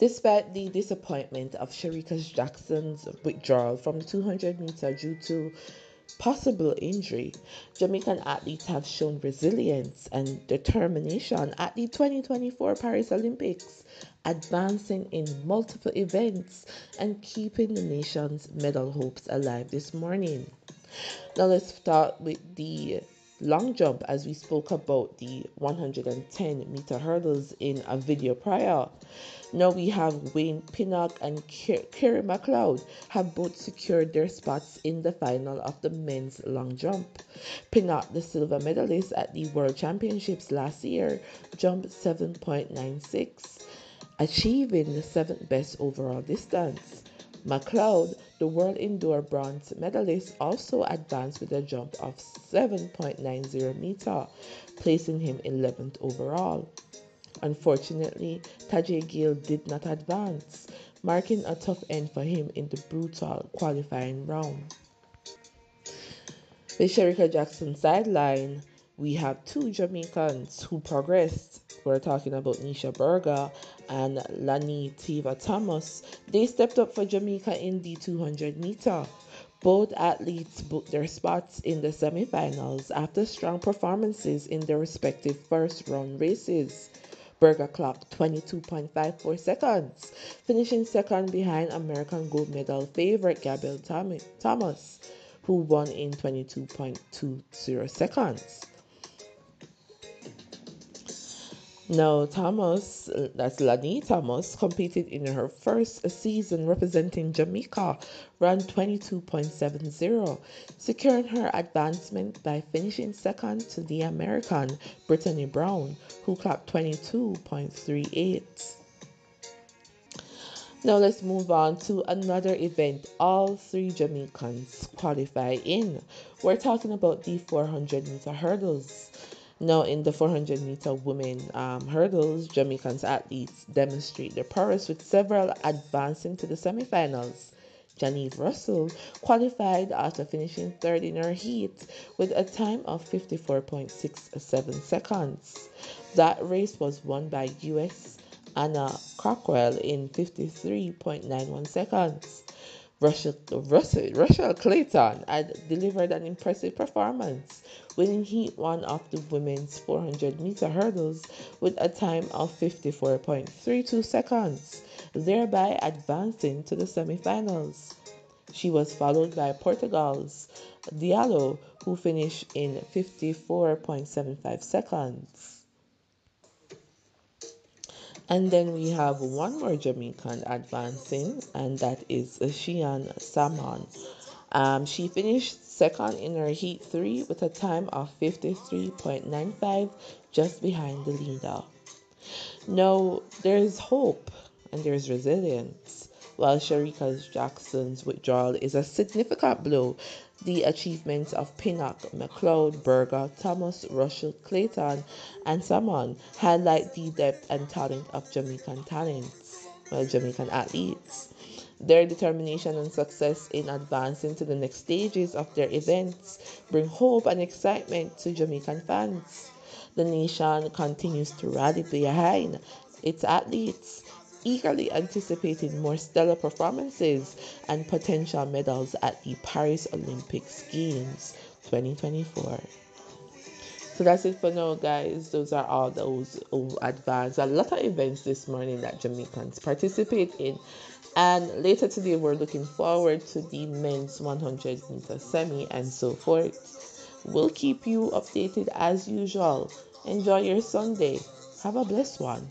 Despite the disappointment of Shericka Jackson's withdrawal from the 200 meter due to possible injury, Jamaican athletes have shown resilience and determination at the 2024 Paris Olympics, advancing in multiple events and keeping the nation's medal hopes alive this morning. Now let's start with the long jump as we spoke about the 110-meter hurdles in a video prior. Now we have Wayne Pinnock and Kerry McLeod have both secured their spots in the final of the men's long jump. Pinnock, the silver medalist at the World Championships last year, jumped 7.96, achieving the seventh best overall distance. McLeod, the world indoor bronze medalist, also advanced with a jump of 7.90 meter, placing him 11th overall. Unfortunately, Tajay Gill did not advance, marking a tough end for him in the brutal qualifying round. The Shericka Jackson sideline, we have two Jamaicans who progressed. We're talking about Nisha Berger and Lani Tiva Thomas. They stepped up for Jamaica in the 200 meter. Both athletes booked their spots in the semi-finals after strong performances in their respective first round races. Berger clocked 22.54 seconds, finishing second behind American gold medal favorite Gabrielle Thomas, who won in 22.20 seconds. Now, that's Lani Thomas, competed in her first season representing Jamaica, ran 22.70, securing her advancement by finishing second to the American Brittany Brown, who clocked 22.38. Now let's move on to another event all three Jamaicans qualify in. We're talking about the 400-meter hurdles. Now, in the 400-meter women hurdles, Jamaicans athletes demonstrate their prowess with several advancing to the semifinals. Janice Russell qualified after finishing third in her heat with a time of 54.67 seconds. That race was won by US Anna Cockrell in 53.91 seconds. Russell Clayton had delivered an impressive performance, winning Heat 1 of the women's 400-meter hurdles with a time of 54.32 seconds, thereby advancing to the semifinals. She was followed by Portugal's Diallo, who finished in 54.75 seconds. And then we have one more Jamaican advancing, and that is Shian Salmon. She finished second in her Heat 3 with a time of 53.95, just behind the leader. Now, there's hope and there's resilience. While Shericka Jackson's withdrawal is a significant blow, the achievements of Pinnock, McLeod, Berger, Thomas, Russell, Clayton, and Salmon highlight the depth and talent of Jamaican athletes. Their determination and success in advancing to the next stages of their events bring hope and excitement to Jamaican fans. The nation continues to rally behind its athletes, eagerly anticipating more stellar performances and potential medals at the Paris Olympics Games 2024. So that's it for now, guys. Those are all those advanced. A lot of events this morning that Jamaicans participate in. And later today, we're looking forward to the men's 100-meter semi and so forth. We'll keep you updated as usual. Enjoy your Sunday. Have a blessed one.